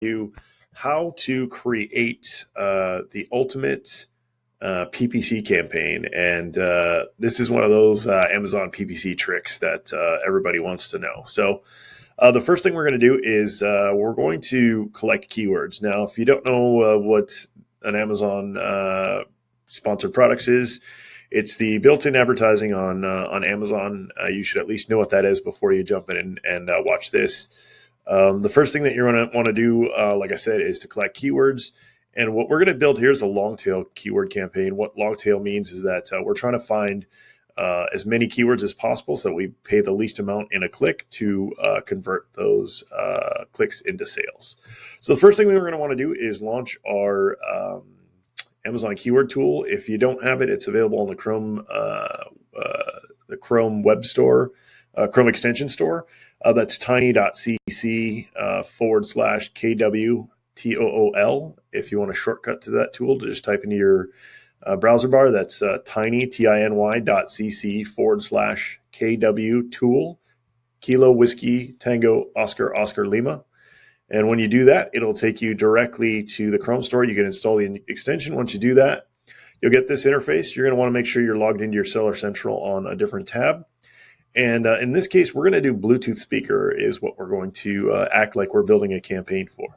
you how to create the ultimate PPC campaign. And this is one of those Amazon PPC tricks that everybody wants to know. So the first thing we're going to do is we're going to collect keywords. Now, if you don't know what an Amazon sponsored products is, it's the built-in advertising on Amazon. You should at least know what that is before you jump in and watch this. The first thing that you're going to want to do, like I said, is to collect keywords. And what we're going to build here is a Longtail keyword campaign. What Longtail means is that we're trying to find as many keywords as possible so that we pay the least amount in a click to convert those clicks into sales. So the first thing we're going to want to do is launch our Amazon keyword tool. If you don't have it, it's available on the Chrome web store, Chrome extension store. That's tiny.cc/KWTOOL. If you want a shortcut to that tool, to just type into your browser bar, that's tiny.cc/KW Kilo Whiskey Tango Oscar Lima. And when you do that, it'll take you directly to the Chrome store. You can install the extension. Once you do that, you'll get this interface. You're going to want to make sure you're logged into your Seller Central on a different tab. And in this case, we're going to do Bluetooth speaker is what we're going to act like we're building a campaign for.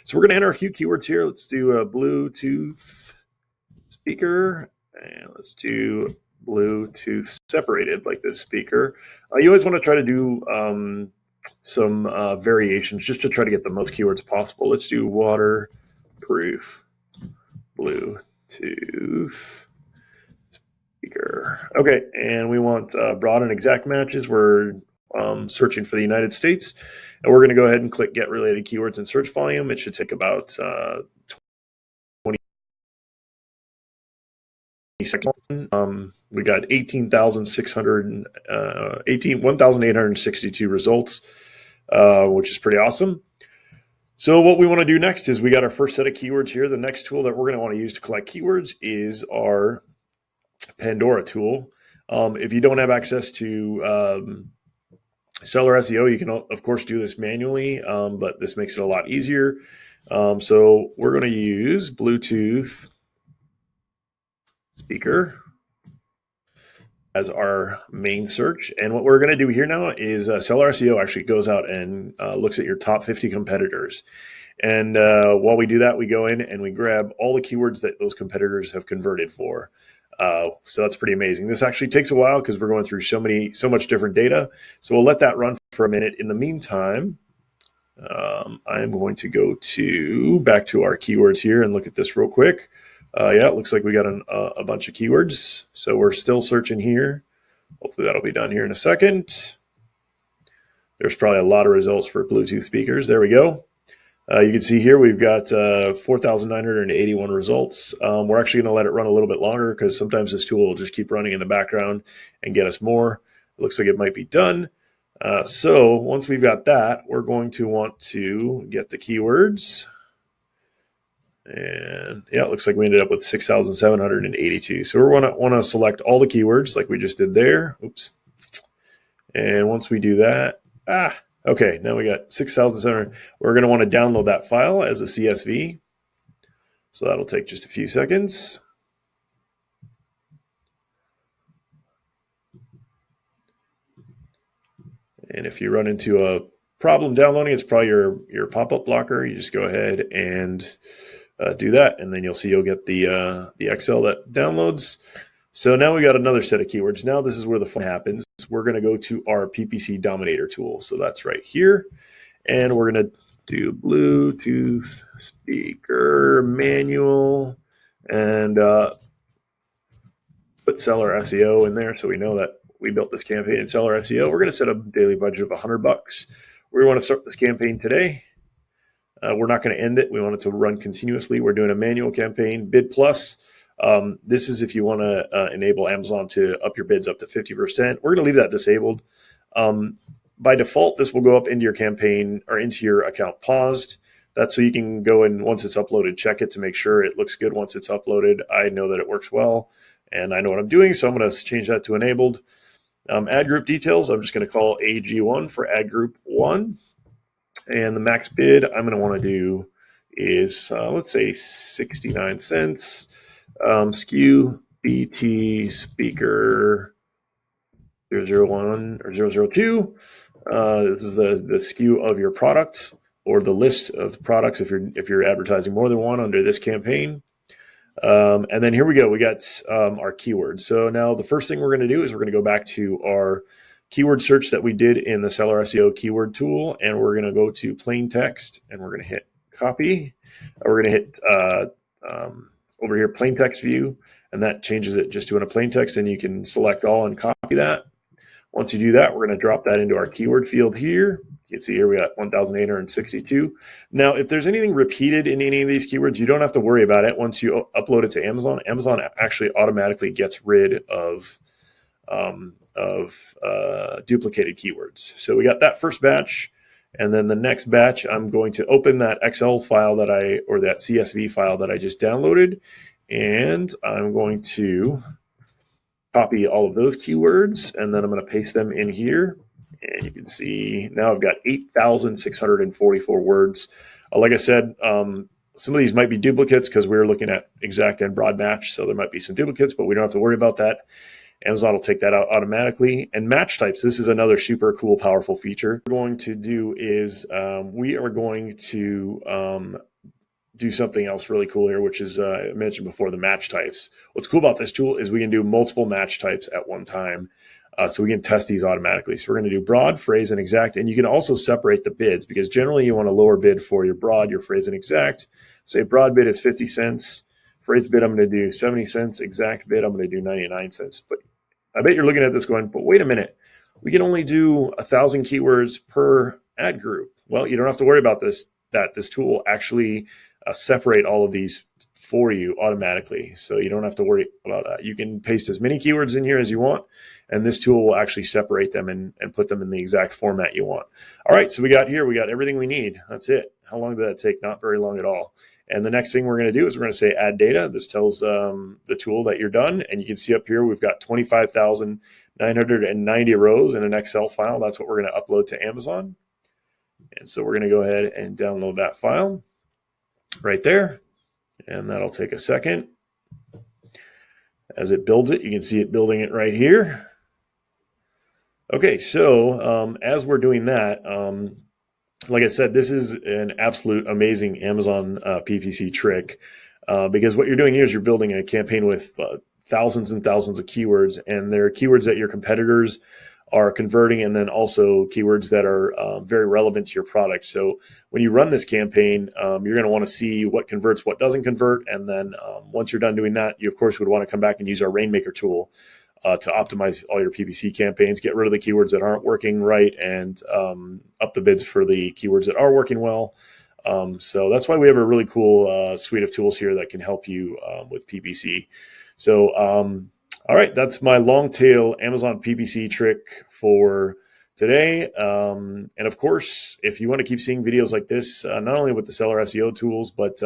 So we're going to enter a few keywords here. Let's do a Bluetooth speaker, and let's do Bluetooth separated like this speaker. You always want to try to do some variations just to try to get the most keywords possible. Let's do waterproof Bluetooth speaker. Okay, and we want broad and exact matches. We're searching for the United States, and we're going to go ahead and click Get Related Keywords and Search Volume. It should take about 20 seconds. We got 1,862 results, which is pretty awesome. So what we want to do next is we got our first set of keywords here. The next tool that we're going to want to use to collect keywords is our Pandora tool. If you don't have access to Seller SEO, you can, of course, do this manually, but this makes it a lot easier. So we're going to use Bluetooth speaker as our main search. And what we're going to do here now is Seller SEO actually goes out and looks at your top 50 competitors. And while we do that, we go in and we grab all the keywords that those competitors have converted for. So that's pretty amazing. This actually takes a while because we're going through so much different data. So we'll let that run for a minute. In the meantime, I'm going to go back to our keywords here and look at this real quick. Yeah, it looks like we got a bunch of keywords. So we're still searching here. Hopefully that'll be done here in a second. There's probably a lot of results for Bluetooth speakers. There we go. You can see here we've got 4,981 results. We're actually going to let it run a little bit longer because sometimes this tool will just keep running in the background and get us more. It looks like it might be done. So once we've got that, we're going to want to get the keywords. And yeah, it looks like we ended up with 6,782. So we want to select all the keywords like we just did there. Oops. And once we do that, okay, now we got 6,700. We're going to want to download that file as a CSV. So that'll take just a few seconds. And if you run into a problem downloading, it's probably your pop-up blocker. You just go ahead and do that, and then you'll get the Excel that downloads. So now we got another set of keywords. Now this is where the fun happens. We're going to go to our PPC Dominator tool. So that's right here. And we're going to do Bluetooth speaker manual and put Seller SEO in there so we know that we built this campaign in Seller SEO. We're going to set a daily budget of $100. We want to start this campaign today. We're not going to end it. We want it to run continuously. We're doing a manual campaign, Bid Plus. This is if you want to enable Amazon to up your bids up to 50%. We're going to leave that disabled. By default, this will go up into your campaign or into your account paused. That's so you can go in once it's uploaded, check it to make sure it looks good once it's uploaded. I know that it works well, and I know what I'm doing, so I'm going to change that to enabled. Ad group details, I'm just going to call AG1 for ad group 1. And the max bid, I'm going to want to do is, let's say 69 cents. SKU BT speaker 001 or 002. This is the SKU of your product, or the list of products if you're advertising more than one under this campaign. And then here we go. We got our keywords. So now the first thing we're going to do is we're going to go back to our keyword search that we did in the Seller SEO keyword tool, and we're going to go to plain text, and we're going to hit copy. We're going to hit over here plain text view, and that changes it just to a plain text, and you can select all and copy that. Once you do that, we're going to drop that into our keyword field here. You can see here we got 1,862. Now, if there's anything repeated in any of these keywords, you don't have to worry about it. Once you upload it to Amazon, Amazon actually automatically gets rid of duplicated keywords. So we got that first batch, and then the next batch, I'm going to open that Excel file that that CSV file that I just downloaded, and I'm going to copy all of those keywords, and then I'm going to paste them in here. And you can see now I've got 8,644 words. Like I said, some of these might be duplicates because we're looking at exact and broad match, so there might be some duplicates, but we don't have to worry about that. Amazon will take that out automatically. And match types, this is another super cool, powerful feature. What we're going to do is we are going to do something else really cool here, which is I mentioned before, the match types. What's cool about this tool is we can do multiple match types at one time. So we can test these automatically. So we're going to do broad, phrase, and exact. And you can also separate the bids, because generally you want a lower bid for your broad, your phrase, and exact. Say broad bid is 50 cents. Phrase bid, I'm going to do 70 cents. Exact bid, I'm going to do 99 cents. But I bet you're looking at this going, but wait a minute. We can only do 1,000 keywords per ad group. Well, you don't have to worry about this, that this tool actually separate all of these for you automatically. So you don't have to worry about that. You can paste as many keywords in here as you want, and this tool will actually separate them and put them in the exact format you want. All right, so we got everything we need. That's it. How long did that take? Not very long at all. And the next thing we're going to do is we're going to say add data. This tells the tool that you're done. And you can see up here, we've got 25,990 rows in an Excel file. That's what we're going to upload to Amazon. And so we're going to go ahead and download that file right there. And that'll take a second. As it builds it, you can see it building it right here. Okay, so as we're doing that, like I said, this is an absolute amazing Amazon PPC trick, because what you're doing here is you're building a campaign with thousands and thousands of keywords, and they're keywords that your competitors are converting, and then also keywords that are very relevant to your product. So when you run this campaign, you're going to want to see what converts, what doesn't convert, and then once you're done doing that, you of course would want to come back and use our Rainmaker tool to optimize all your PPC campaigns, get rid of the keywords that aren't working right, and up the bids for the keywords that are working well. So that's why we have a really cool suite of tools here that can help you with PPC. So all right, that's my Longtail Amazon PPC trick for today. And of course, if you want to keep seeing videos like this, not only with the Seller SEO tools, but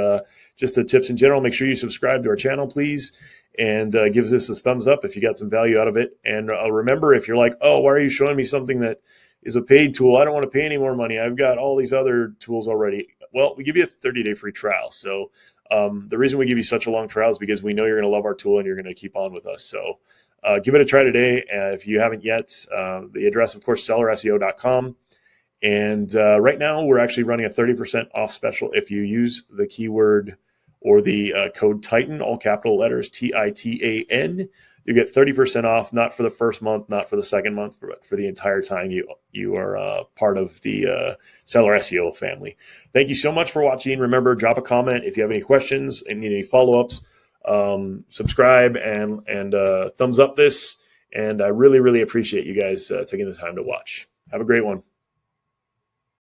just the tips in general, make sure you subscribe to our channel, please, and give this a thumbs up if you got some value out of it. And remember, if you're like, oh, why are you showing me something that is a paid tool? I don't want to pay any more money. I've got all these other tools already. Well, we give you a 30-day free trial. So the reason we give you such a long trial is because we know you're going to love our tool and you're going to keep on with us. So give it a try today. If you haven't yet, the address, of course, sellerseo.com. And right now we're actually running a 30% off special. If you use the keyword or the code Titan, all capital letters, TITAN, you get 30% off, not for the first month, not for the second month, but for the entire time you are part of the Seller SEO family. Thank you so much for watching. Remember, drop a comment if you have any questions and need any follow-ups. Subscribe and thumbs up this. And I really, really appreciate you guys taking the time to watch. Have a great one.